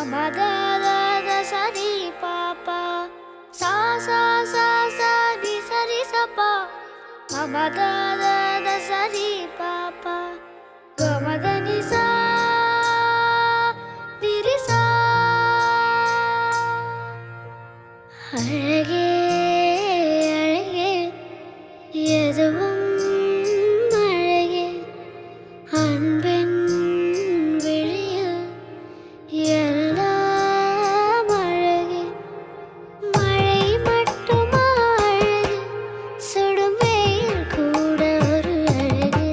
Mama da da sa ni pa pa sa ni sa ni sa pa. Mama da sa ni pa pa ga ma da ni sa ni ri sa. அழகே அழகே எதுவும் அழகே அன்பின் விழியில் எல்லாம் அழகே மழை மட்டுமா அழகு சுடும் வெயில் கூட ஒரு அழகு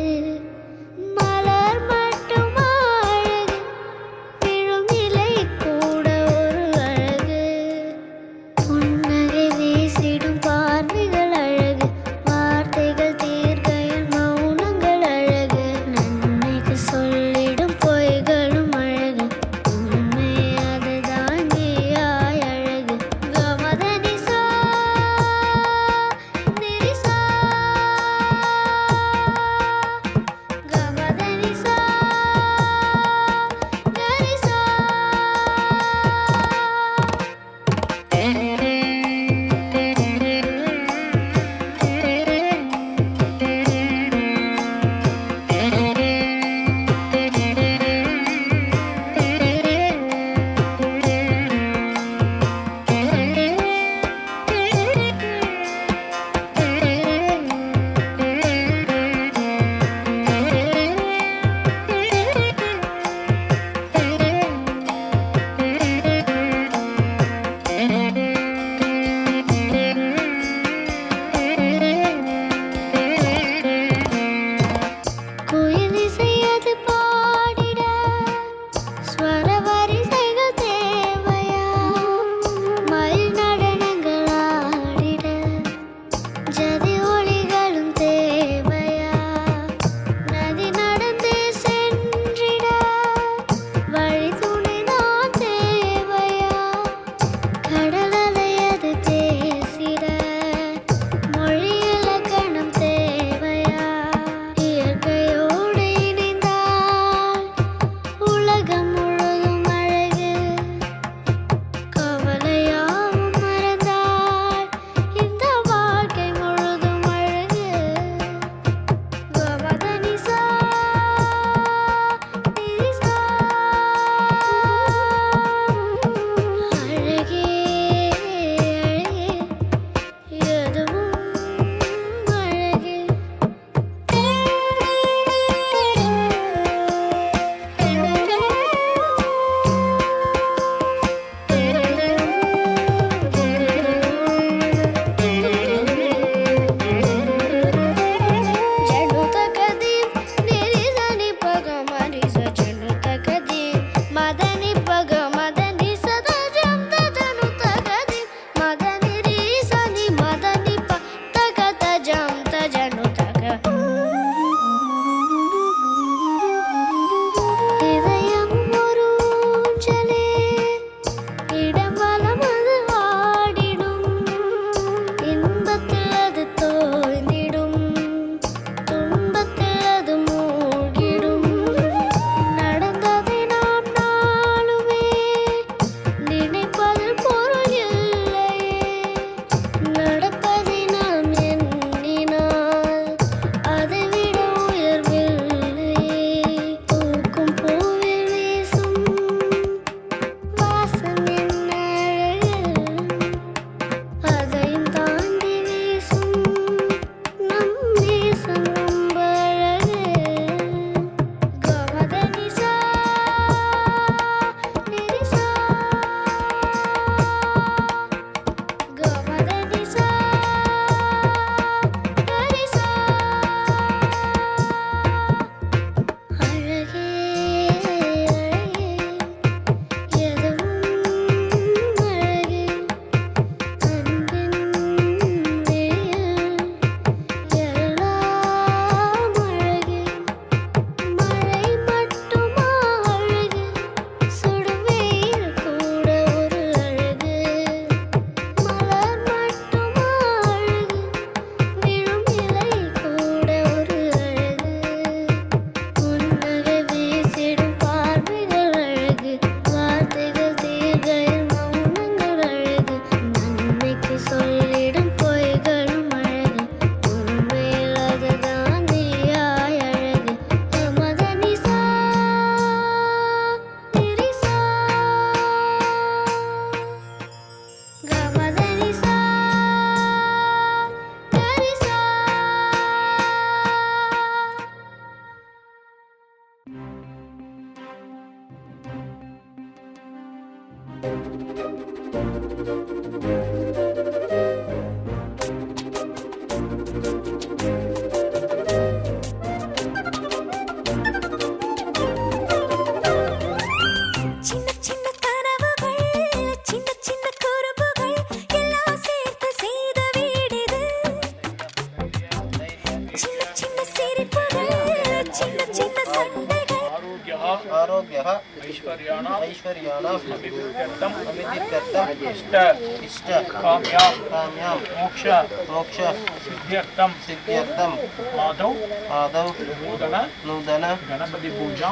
नूतन गणपति पूजा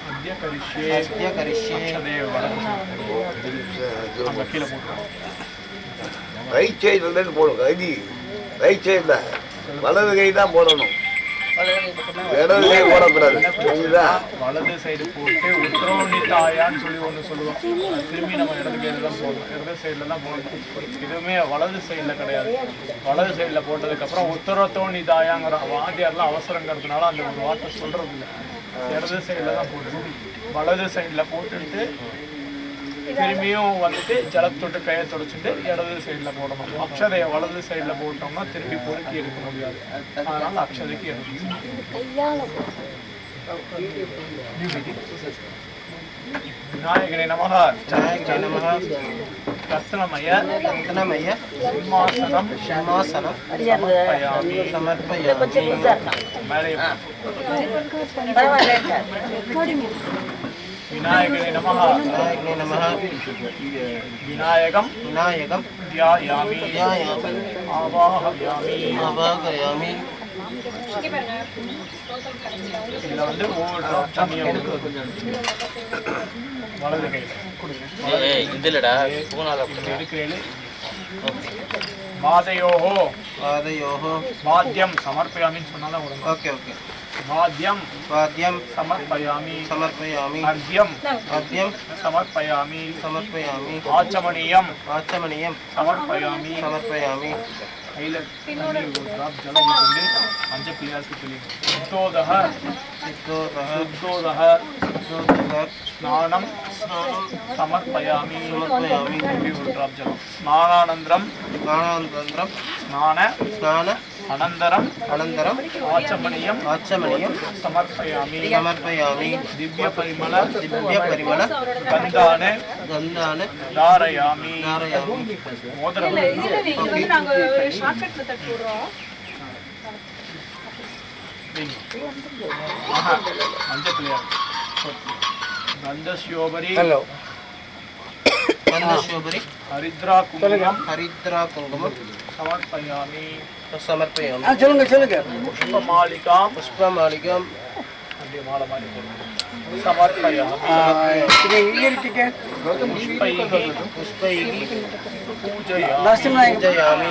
अद्य करिष्ये ரைட் சைடு போடும் கைதி ரைட் சைடுல வலது கை தான் போடணும், இடது கை போடக்கூடாது. வலது சைடு போட்டு உத்தரவுனி தாயான்னு சொல்லி ஒன்று சொல்லுவோம். திரும்பி நம்ம இடது கையில தான் போடணும், இடது சைடில் தான் போடணும். இதுவுமே வலது சைடில் கிடையாது. வலது சைடில் போட்டதுக்கப்புறம் உத்தரத்தோணி தாயாங்கிற வாத்தியாரெலாம் அவசரங்கிறதுனால அந்த ஒரு வார்த்தை சொல்கிறது இல்லை. இடது சைடில் தான் போடணும். வலது சைடில் போட்டுட்டு திரும்பியும் வந்துட்டு ஜலத்தொட்டு கையை தொடச்சிட்டு இடது சைடில் போடணும். அக்ஷதையை வலது சைடில் போட்டோம்னா திரும்பி பொறுக்கி எடுக்க முடியாது. அதனால அக்ஷதைக்கு எடுத்து விநாயகரே நமஹ ரத்னமய சிம்மாசனம் சமர்ப்பயாமி. விநாயகரே நமஹ விநாயகம் த்யாயாமி ஆவாஹயாமி. இதுல வந்து ஒவ்வொரு வலது கையில இருக்கிறேன். வாதையோஹோ வாத்தியம் சமர்ப்பயாமின்னு சொன்னாலும் வரும். Okay okay. வாத்தியம் சமர்ப்பயாமி அர்க்யம் சமர்ப்பயாமி ஆச்சமணியம் சமர்ப்பயாமி. கையில ஜலம் கொண்டு பஞ்ச பிள்ளையாருக்கு தெரியும். ஸ்நானம் சமர்ப்பயாமி. ஒரு டிராப் ஜலம். ஸ்நானானந்தரம் ஸ்நான அனந்தரம் ஆச்சமணியம் சமர்ப்பயாமி. திவ்ய பரிமள கந்தான தாரயாமி. மோதிரம் மஞ்சள் பிள்ளையார் கந்தஸ்யோபரி ஹரித்ரா குங்குமம் சமர்ப்பயாமி. சொல்லுங்க. புஷ்பமாலிகாம் அப்படியே மாலை மாதிரி சமர்ப்பயாமி.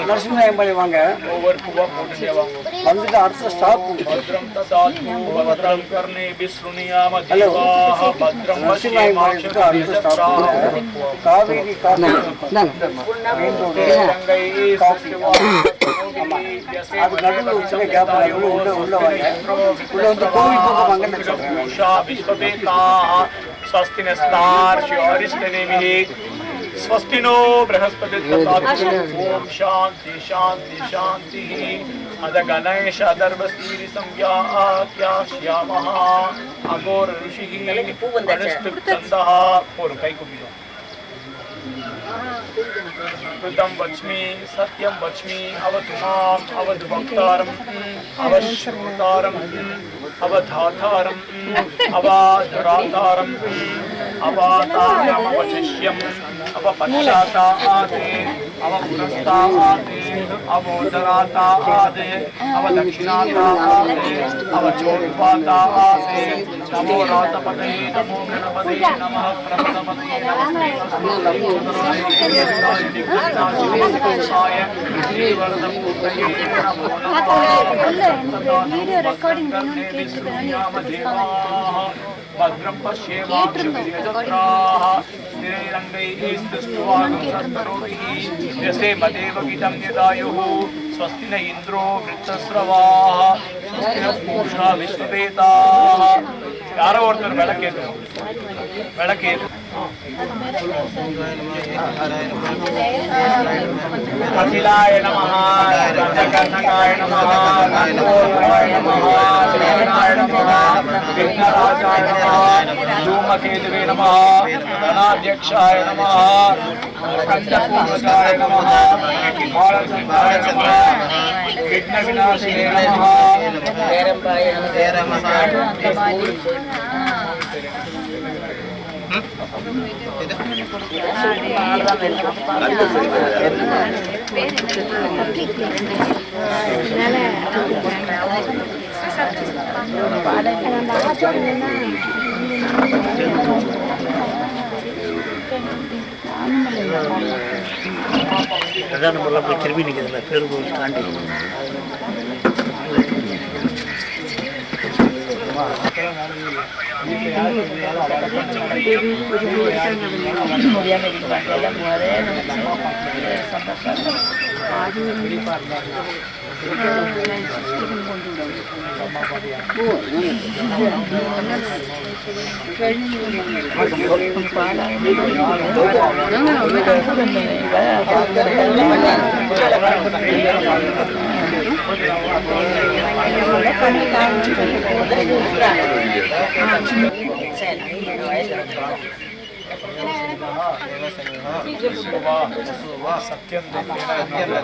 நரசிம்மாயி வாங்க. ஒவ்வொரு பூவா போட்டு வந்துட்டு அடுத்த ஸ்டாப் பத்ரம் ததாது பத்ரம் கர்ணே விஸ்ருணியாம தேவாஹ பத்ரம் பஷ்யேமாக்ஷ காவேரி स्वस्ति स्वस्ति नो बृहस्पति ओम शांति शांति शांति अद गणेश अदर्भस्तीरि संज्ञा श्यामः अघोर ऋषिः अनुष्टुप्छन्दः और कई को भी कृतं वच्मि सत्यं वच्मि अवतु माम् अवतु वक्तारम् अवश्रुतारम् अवधातारम् अवादुरातारम् अवातारम् अवशिष्यम् अवपश्चाताते अवपुरस्ताते अवोदराताते अवदक्षिणाताते अवचोत्पाताते नमो रातपतये नमो गणपतये नमः प्रपदपतये भद्रं पश्येमाक्षभिर्यजत्राः स्थिरैरङ्गैस्तुष्ट्वागुंसस्तनोभिः यसेम देवगीतं यदायुः स्वस्ति न इन्द्रो वृत्तस्रवाः स्वस्ति नः पूषा विश्ववेदाः. यारो ஒருத்தர் விளக்கேத்துவோம். விளக்கு அகிலாய நமஹ கர்ணகாய நமஹ கர்ணோதராய நமஹ தேவனாய நமஹ விக்னராஜாய நமஹ தூமகேதுவே நமஹ கணாத்யக்ஷாய நமஹ கண்டபூர்வஜாய நமஹ பாலச்சந்திராய நமஹ விக்ன விநாசினே நமஹ தேரம்பாய நமஹ அதான் நம்மளாம் போய் திரும்பி நிற்கிறதுல பேருகோவில் தாண்டி சத்யம் என்ன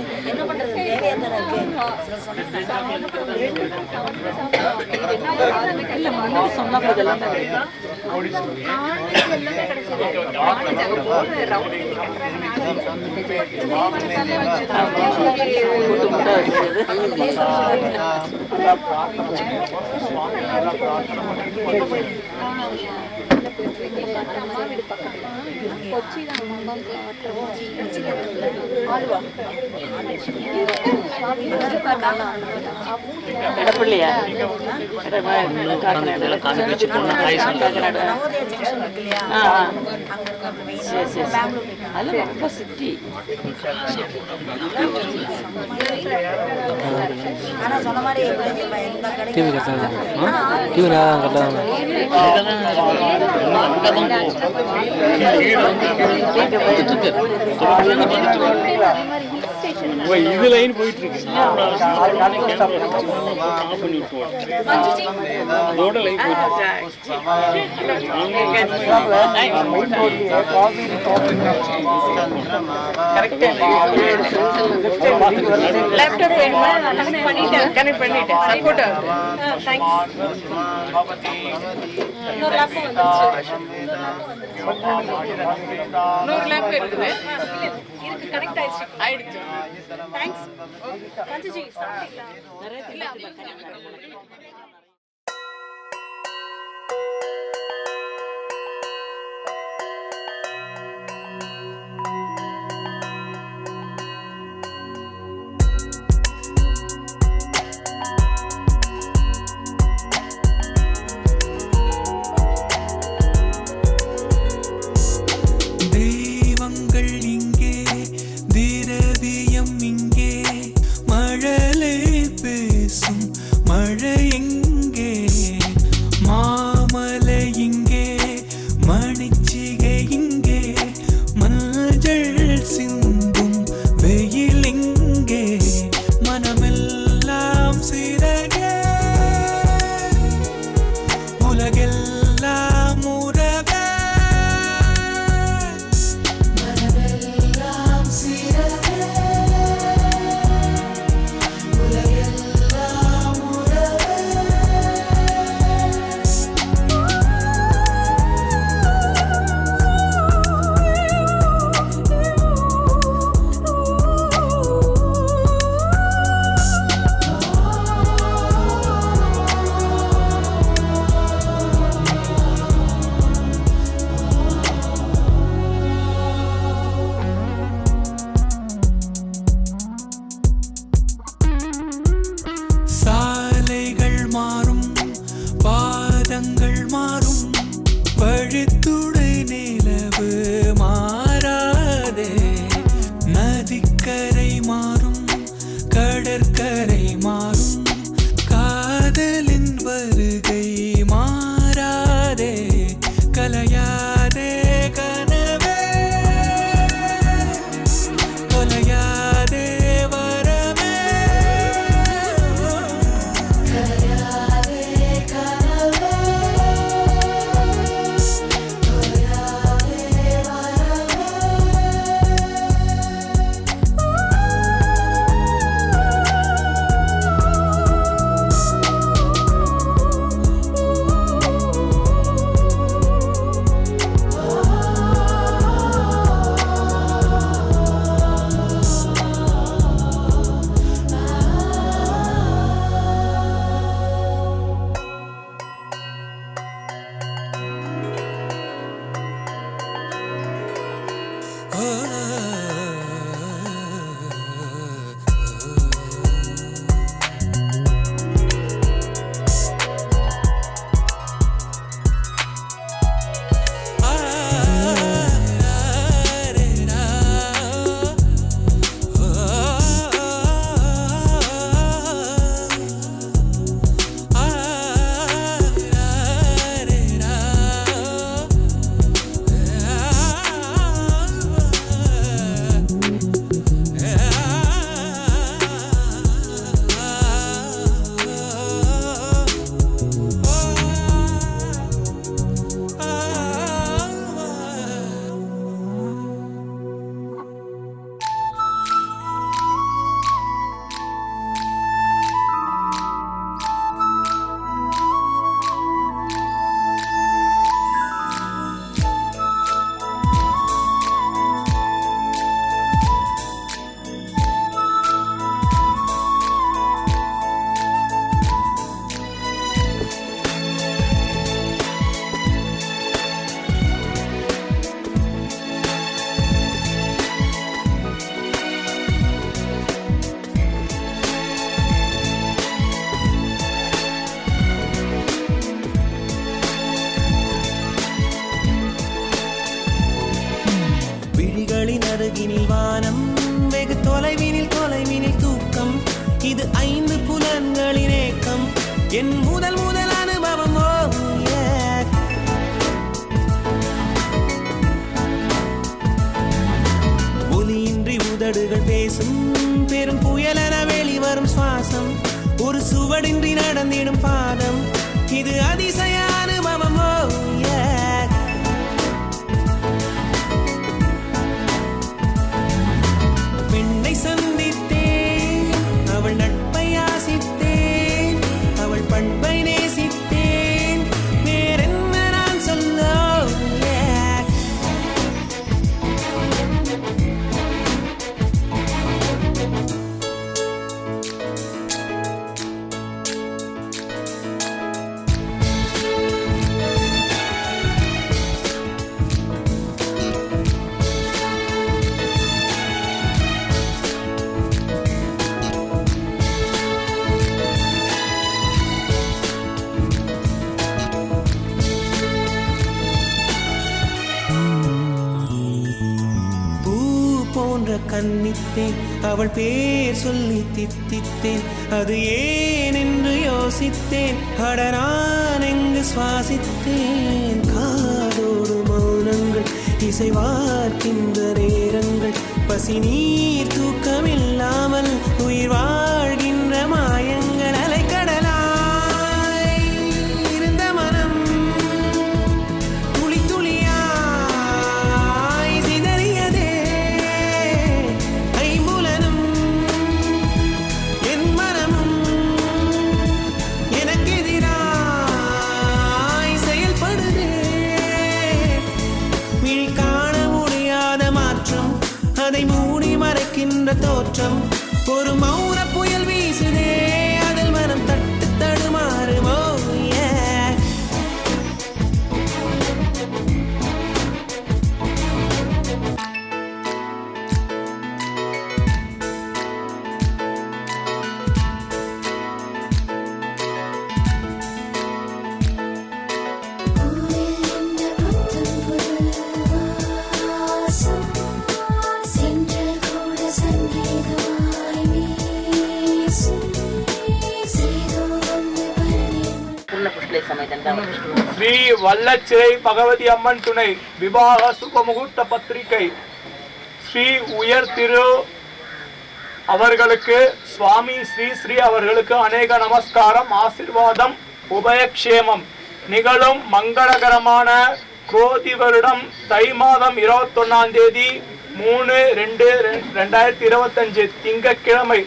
பண்றது இது லைன் போயிட்டு இருக்கு தெய்வங்கள் இங்கே, திரவியம் இங்கே, மழலை பேசும் மழை அருகினில் வானம், வெகு தொலைவினில் தொலைவினில் தூக்கம். இது 5 புலன்களின் ஏக்கம், என் முதல் முதல் அனுபவம். ஒலியின்றி உதடுகள் பேசும், பெரும் புயலென வெளிவரும் சுவாசம், ஒரு சுவடின்றி நடந்திடும் பாதம். இது அதிசய அனுபவம். பெண்ணை சந்தித்தேன், அவள் நட்பை ஆசித்தேன், அவள் பண்பை நேசித்தேன், வேறென்ன நான் சொல்ல. கன்னித்தேன், அவள் பேர் சொல்லி தித்தித்தேன், அது ஏன் என்று யோசித்தேன். அட நான் எங்கு சுவாசித்தேன். காதோடு மௌனங்கள், இசைவார்க்கின்ற நேரங்கள், பசி நீர் தூக்கமில்லாமல் உயிர் வாழ்கின்ற மாயங்கள். அலைக்கடலாய் இருந்த மனம் துளி துளியாய் சிதறியதே. ஐம்புலனும் என் மனமும் எனக்கெதிராய் செயல்படுதே. விழி காண முடியாத மாற்றம், அதை மூடி மறைக்கின்ற தோற்றம். ஒரு மௌன புயல் வீசுதே, அதில் மனம் தட்டு தடுமாறுமோ. ஸ்ரீ வல்லச்சிறை பகவதி அம்மன் துணை விவாக சுபமுகூர்த்த பத்திரிகை ஸ்ரீ உயர் திரு அவர்களுக்கு சுவாமி ஸ்ரீ ஸ்ரீ அவர்களுக்கு அநேக நமஸ்காரம், ஆசிர்வாதம், உபயக்ஷேமம். நிகழும் மங்களகரமான குரோதி வருடம் தை மாதம் 21ஆம் தேதி 3/2/2025 திங்கட்கிழமை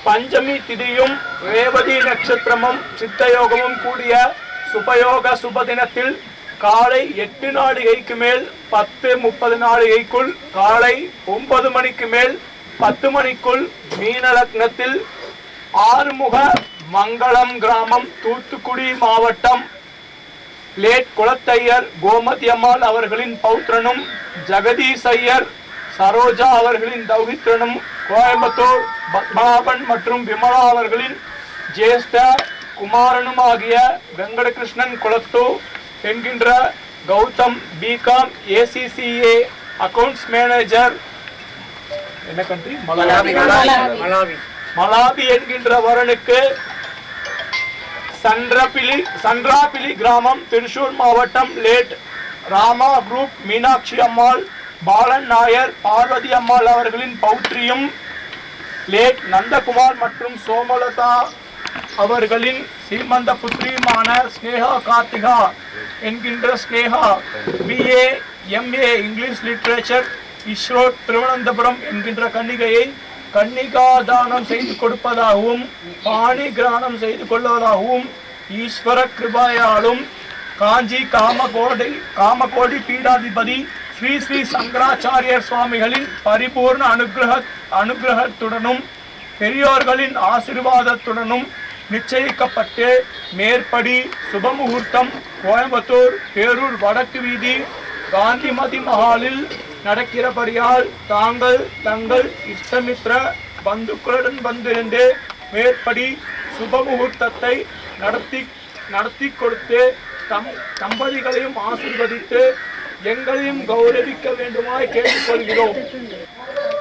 பஞ்சமி திதியும் ரேவதி நட்சத்திரமும் சித்தயோகமும் கூடிய சுபயோக சுபதினத்தில் காலை 8 நாழிகைக்கு மேல் 10:30 நாழிகைக்குள், காலை 9 மணிக்கு மேல் 10 மணிக்குள் மீன லக்னத்தில் ஆறுமுக மங்களம் கிராமம், தூத்துக்குடி மாவட்டம், லேட் குளத்தையர் கோமதி அம்மாள் அவர்களின் பௌத்திரனும், ஜெகதீசையர் சரோஜா அவர்களின் தௌஹித்திரனும், கோயம்புத்தூர் பத்மநாபன் மற்றும் விமலா அவர்களின் ஜேஷ்ட குமாரனும் ஆகிய வெங்கடகிருஷ்ணன் குளத்து என்கின்ற Gautham BCom ACCA accounts manager, என்ன கண்ட்ரி, மலாவி என்கின்ற வரனுக்கு சன்றாபிலி கிராமம், திருச்சூர் மாவட்டம், லேட் ராமா குரூப் மீனாட்சி அம்மாள், பாலன் நாயர், பார்வதி அம்மாள் அவர்களின் பௌத்ரியும், லேட் நந்தகுமார் மற்றும் சோமலதா அவர்களின் சீமந்த புத்திரியுமான ஸ்னேகா கார்த்திகா என்கின்ற Sneha BA MA English literature, ISRO Thiruvananthapuram என்கின்ற கன்னிகையை கன்னிகாதானம் செய்து கொடுப்பதாகவும் பாணி கிரானம் செய்து கொள்வதாகவும் ஈஸ்வர கிருபையாலும் காஞ்சி காமகோடி பீடாதிபதி ஸ்ரீ ஸ்ரீ சங்கராச்சாரியர் சுவாமிகளின் பரிபூர்ண அனுகிரகத்துடனும் பெரியோர்களின் ஆசீர்வாதத்துடனும் நிச்சயிக்கப்பட்டு மேற்படி சுபமுகூர்த்தம் கோயம்புத்தூர் பேரூர் வடக்கு வீதி காந்திமதி மஹாலில் நடக்கிறபடியால் தாங்கள் தங்கள் இஷ்டமித்ர பந்துக்களுடன் வந்திருந்து மேற்படி சுபமுகூர்த்தத்தை நடத்தி கொடுத்து தம்பதிகளையும் ஆசீர்வதித்து எங்களையும் கௌரவிக்க வேண்டுமாய் கேட்டுக்கொள்கிறோம்.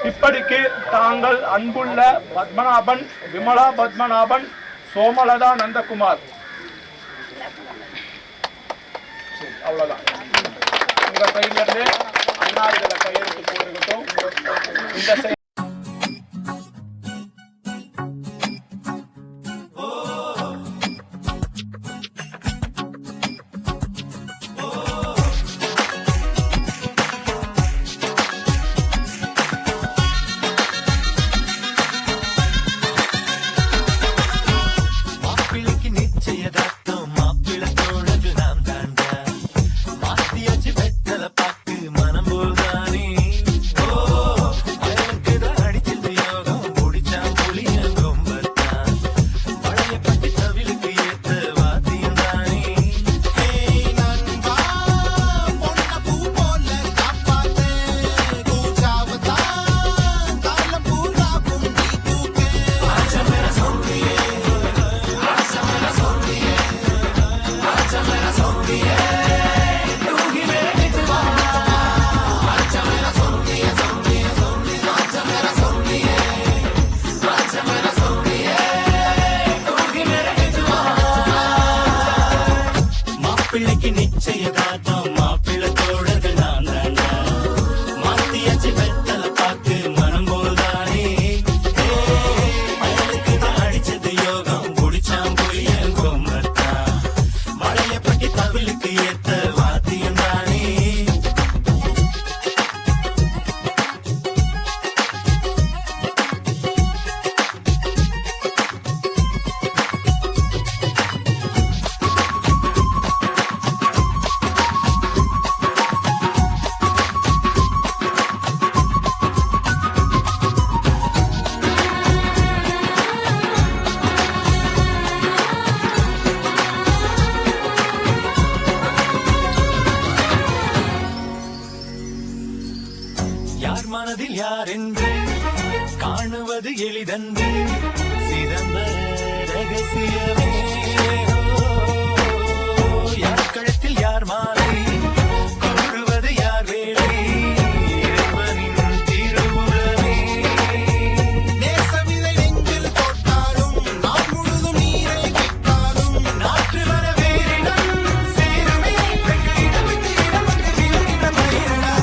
இப்படிக்கு தாங்கள் அன்புள்ள பத்மநாபன், விமலா பத்மநாபன், சோமலதா நந்தகுமார். சரி, அவ்வளவுதான். உங்க சைட்ல இருந்து அண்ணா இதுல கையெழுத்து போட்டுக்கிட்டோம். இந்த சைடு மாப்பிள்ளைக்கு நிச்சயதார்த்தம் மாப்பிள்ளை தோழர்கள் நான் தாண்டா மாத்தியாச்சு வெத்தலை பார்த்து மனம் போல்தானே பயலுக்கு தான் அடிச்சது யோகம் குடிச்சாம் புளிய கொம்பத்தா வளையப்பட்டி தவிலுக்கு ஏத்த வாத்தியம் தானே யார் மனதில் யார் என்று காணுவது எளிதன்று சிறந்த ரகசியமே யார் கழுத்தில் யார் மாலை கூறுவது யார் வேலை இறைவனின் திருவுளமே நேசவிதை நெஞ்சில் போட்டாலும் நான் முழுதும் நீரை கேட்டாலும் நாற்று வர வேறிடம் சேருமே பெண்களிடம் விட்டு இடம் வந்து வீழ்கின்ற பயிரிடா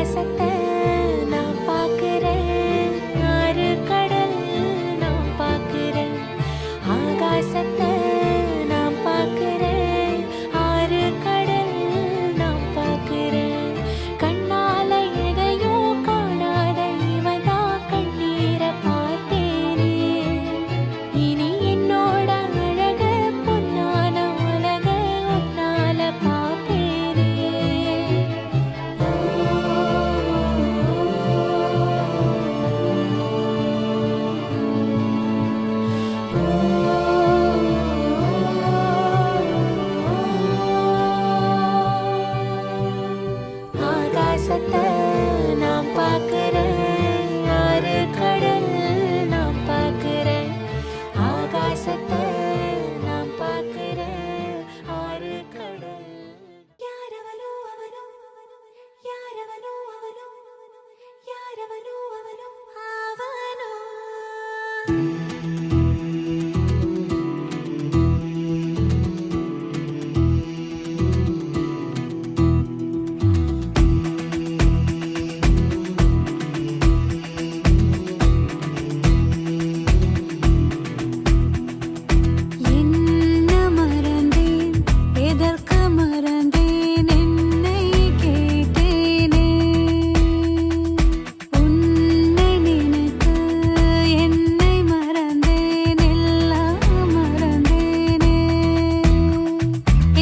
ஆகாசத்தை நான் பார்க்கிறேன், ஆறு கடல் நான் பார்க்கிறேன். ஆகாசத்தை நான் பார்க்கிறேன், ஆறு கடல் நான் பார்க்கிறேன். கண்ணால எதையோ காணாத இவதா கண்ணீரை பார்த்தேனே. இனி என்னோட அழக பொன்னான உலக உன்னால பார்ப்பேனே. ஆகாசத்தை நான் பார்க்கிறேன், ஆறு கடல் நான் பார்க்கிறேன். ஆகாசத்தை நான் பார்க்கிறேன், ஆறு கடல். யாரவனோ அவனோ, யாரவனோ அவனோ, யாரவனோ அவனோ, அவனோ. என்ன மறந்தேன், எதற்கு மறந்தேன், என்னை கேட்டேனே. உன்னை நினைக்க என்னை மறந்தேன், எல்லாம் மறந்தேனே.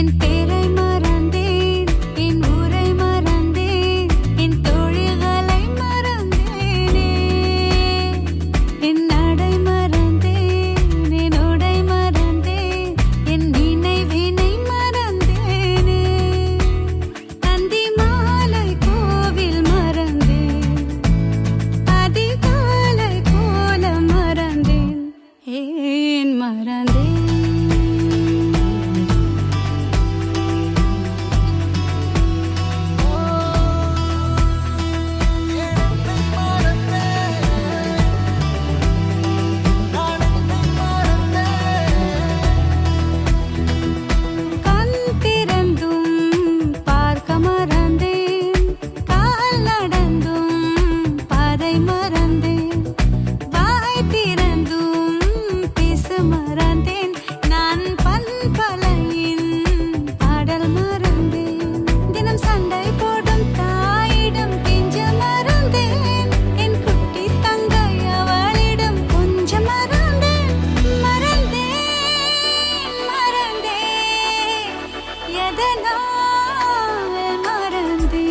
என் பேரை மறந்தேன், என் ஊரை மறந்தேன், என் தோழிகளை மறந்தேனே. என் நடை மறந்தேன், என் உடை மறந்தேன், என் நினைவினை மறந்தேனே. அந்தி மாலை கோவில் மறந்தேன், அதிகாலை போல மறந்தேன், ஏன் மறந்தேன். கண் திறந்தும் பார்க்க மறந்தேன், கால் நடந்தும் பாதை மறந்தேன், வாய் திறந்தும் பேச மறந்தேன், நான் பண்பலையின் பாடல் மறந்தேன். தினம் சண்டை போடும் தாயிடம் கெஞ்ச மறந்தேன், என் குட்டி தங்கை அவளிடம் கொஞ்சம் மறந்தேன். மறந்தேன், மறந்தேன், எதனால் மறந்தேன்.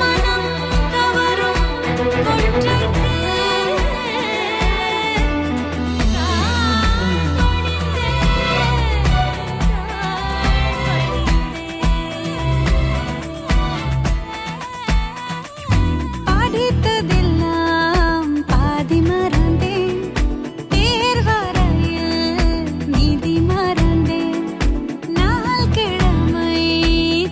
மனம் கவரும் கொற்றைக்கு நான் துணிந்தேன், படித்ததெல்லாம் பாதி மறந்தேன், தேர்வரையில் நீதி மறந்தேன், நாள் கிழமை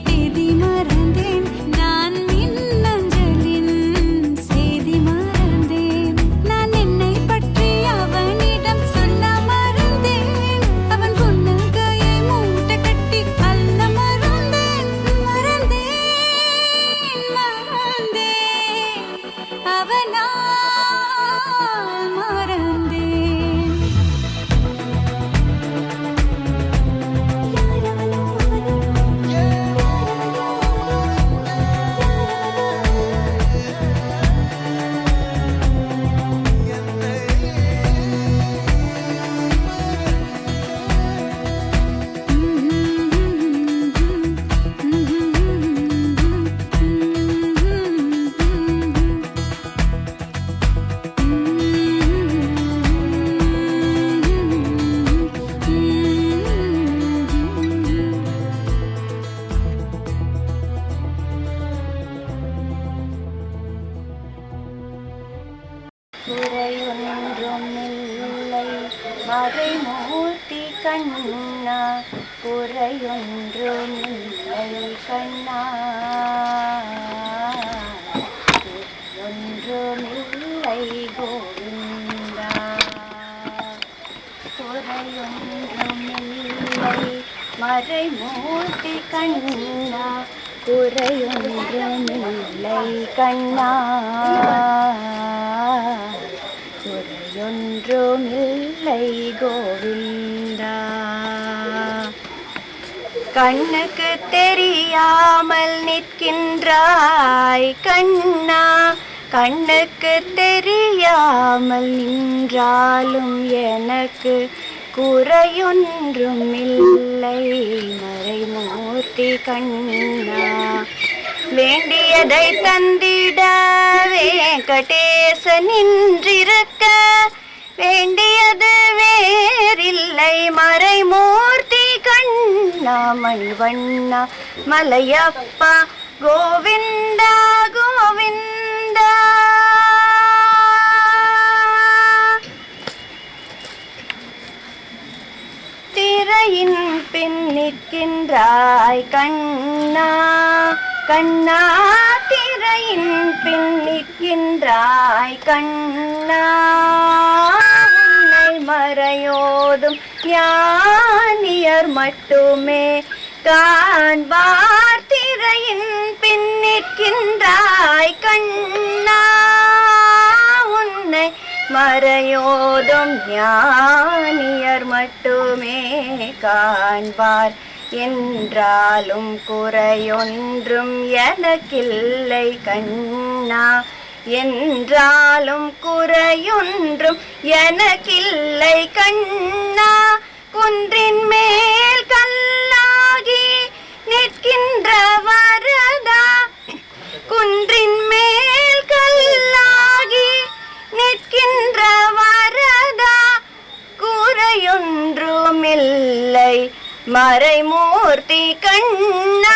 தேதி மறந்தேன், நான் மின்னஞ்சலின் செய்தி மறந்தேன், நான் என்னை பற்றி அவனிடம் சொல்ல மறந்தேன், அவன் புன்னகையை மூட்டை கட்டி அள்ள மறந்தேன். மறந்தேன், மறந்தேன், அவனால் மறந்தேன். யாரவனோ அவனோ, யாரவனோ குறையொன்றுமில்லை மறைமூர்த்தி கண்ணா குறையொன்றுமில்லை கண்ணா குறையொன்றுமில்லை கோவிந்தா குறையொன்றுமில்லை மறைமூர்த்தி கண்ணா குறையொன்றுமில்லை கண்ணா குறையொன்றுமில்லை கோவிந்தா கண்ணுக்கு தெரியாமல் நிற்கின்றாய் கண்ணா கண்ணுக்கு தெரியாமல் நின்றாலும் எனக்கு குறையொன்றும் இல்லை மறைமூர்த்தி கண்ணா வேண்டியதை தந்திட வெங்கடேசன் நின்றிருக்க வேண்டியது வேறில்லை மறைமூர்த்தி கண்ணா மணிவண்ணா மலையப்பா கோவிந்தா கோவிந்தா திரையின் பின் நிற்கின்றாய் கண்ணா கண்ணா திரையின் பின் நிற்கின்றாய் கண்ணா உன்னை மறையோதும் ஞானியர் மட்டுமே காண்பார் திரையின் பின் நிற்கின்றாய் கண்ணா உன்னை மறையோதும் ஞானியர் மட்டுமே காண்பார் என்றாலும் குறையொன்றும் எனக்கில்லை கண்ணா என்றாலும் குறையொன்றும் எனக்கில்லை கண்ணா குன்றின் மேல் கல்லாகி நிற்கின்ற வரதா குன்றின் மேல் கல்லாகி நிற்கின்ற வரதா குறையொன்றுமில்லை மறைமூர்த்தி கண்ணா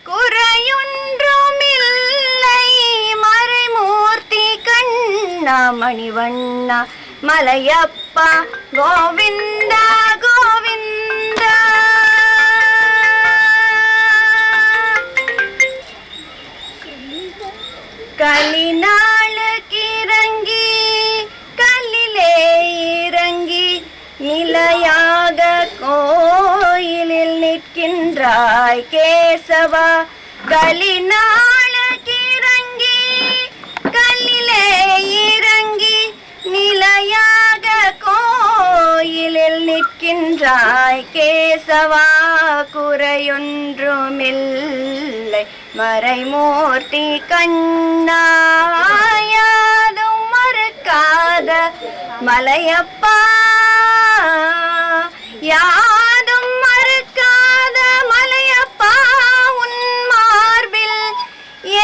குறையொன்றுமில்லை மறைமூர்த்தி கண்ணா மணிவண்ணா மலையப்பா கோவிந்தா கோவிந்தா கலினாளுக்கிறங்கி கல்லிலே இறங்கி நிலையாக கோயிலில் நிற்கின்றாய் கேசவா கலினாளுக்கிறங்கி கல்லிலே இறங்கி நிலையாக கோயிலில் நிற்கின்றாய் கேசவா குறையொன்றுமில்லை மறைமூர்த்தி கண்ணாயாதும் மறுக்காத மலையப்பா யாதும் மறுக்காத மலையப்பா உன் மார்பில்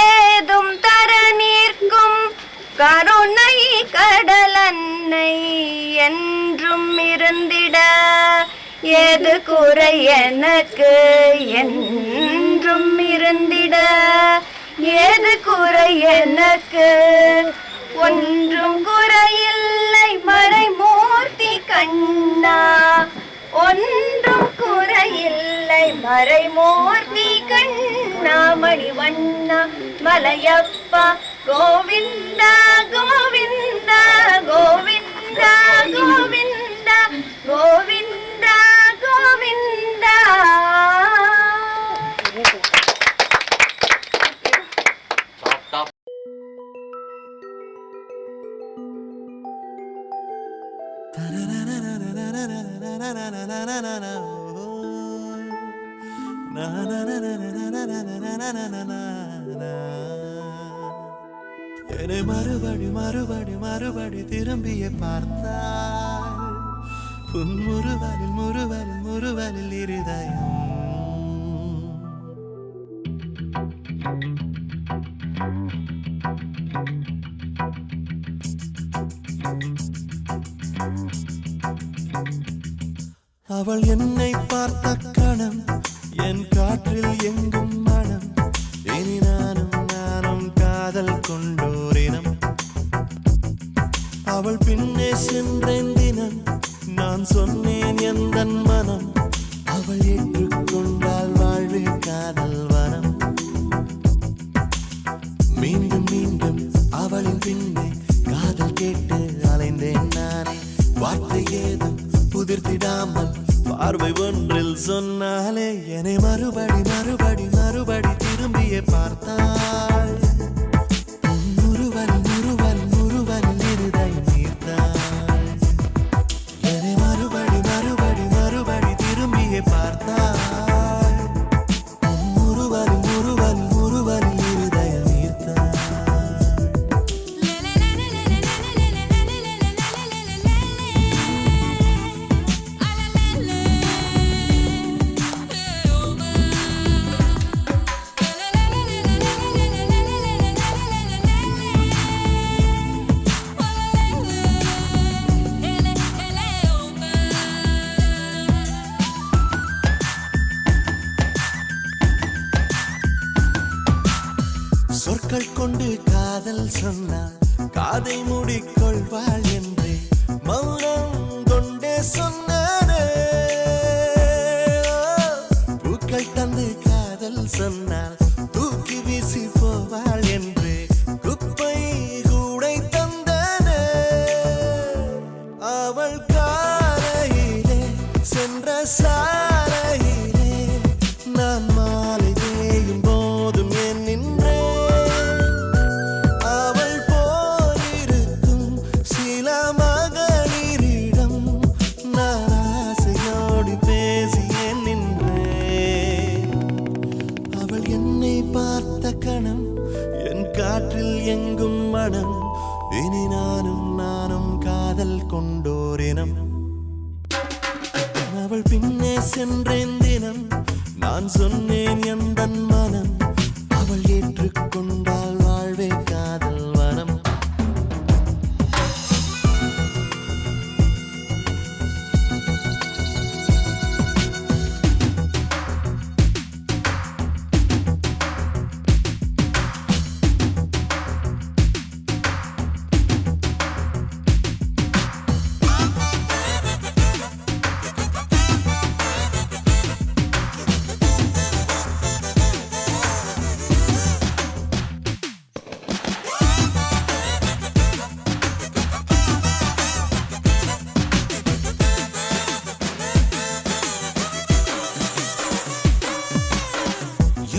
ஏதும் தர நிற்கும் கருணை கடலன்னை என்றும் இருந்திட ஏது குறை எனக்கு என்றும் இருந்திட ஏது குறை எனக்கு ஒன்றும் குறையில்லை மறைமூர்த்தி கண்ணா ஒன்றும் குறையில்லை மறைமூர்த்தி கண்ணா மணிவண்ணா மலையப்பா கோவிந்தா கோவிந்தா கோவிந்தா கோவிந்தா கோவிந்தா கோவிந்தா என்னை மறுபடி மறுபடி மறுபடி திரும்பிய பார்த்தால் உன் முறுவலில் முறுவலில் முறுவலில் இருதயம் அவள் என்னை பார்த்த கணம் என் காற்றில் எங்கும் மனம் இனி நானும் காதல் கொண்டோரினம் அவள் பின்னே சென்றேன் தினம் நான் சொன்னேன் எந்தன் மனம் அவள் ஏற்றுக்கொண்டால் வாழ்வே காதல் வனம் மீண்டும் மீண்டும் அவளின் பின்னே காதல் கேட்டு அலைந்தேன் நானே வார்த்தை ஏதும் புதிர்த்திடாமல் பார்வை ஒன்றில் சொன்னாலே என்னை மறுபடி மறுபடி மறுபடி திரும்பியே பார்த்தாள் முருவல் முருவல் முருவல் இருதை நீர்த்தாள் என்னை மறுபடி மறுபடி மறுபடி திரும்பியே பார்த்தாள் முருவல் முருவல் முருவல் இருதை நீர்த்தாள் சொற்கள் கொண்டு காதல் சொன்னாள் காதை மூடிக்கொள்வாள் என்றே மௌனம் கொண்டே சொன்னானே பூக்கள் தந்து காதல் சொன்னாள் தூக்கி வீசி போவாள் என்றே குப்பை கூடை தந்தானே அவள் காலையிலே சென்ற சாலையிலே நான் மாலை தேயும் போதும் என் நின்றே காற்றில் எங்கும் மனம் இனி நானும் நானும் காதல் கொண்டோரினம் அவள் பின்னே சென்றேன் தினம் நான் சொன்னேன் எந்தன் மனம் அவள் ஏற்றுக்கொண்டால் வாழ்வே காதல் வனம்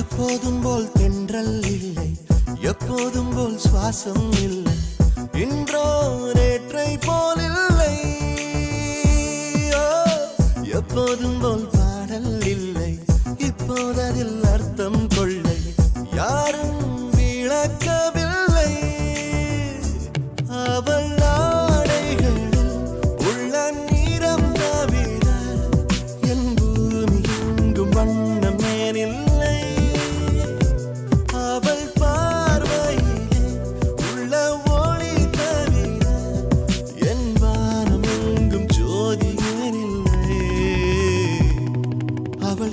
எப்போதும் போல் தென்றல் இல்லை எப்போதும் போல் சுவாசம் இல்லை இன்றோ நேற்றை போல் இல்லை எப்போதும் போல் பாடல் இல்லை இப்போததில் அர்த்தம் கொள்ளை யாரும் விளக்கவில்லை அவள் ஆடைகளில் உள்ள நீரம் தவிர என் பூமி எங்கும் வண்ணம் ஏனில்லை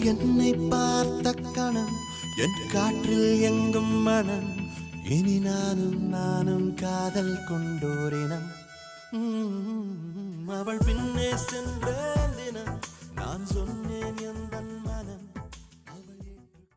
என்னை பார்த்த கணம் என் காற்றில் எங்கும் மனம் இனி நானும் நானும் காதல் கொண்டோரினம் அவள் பின்னே சென்ற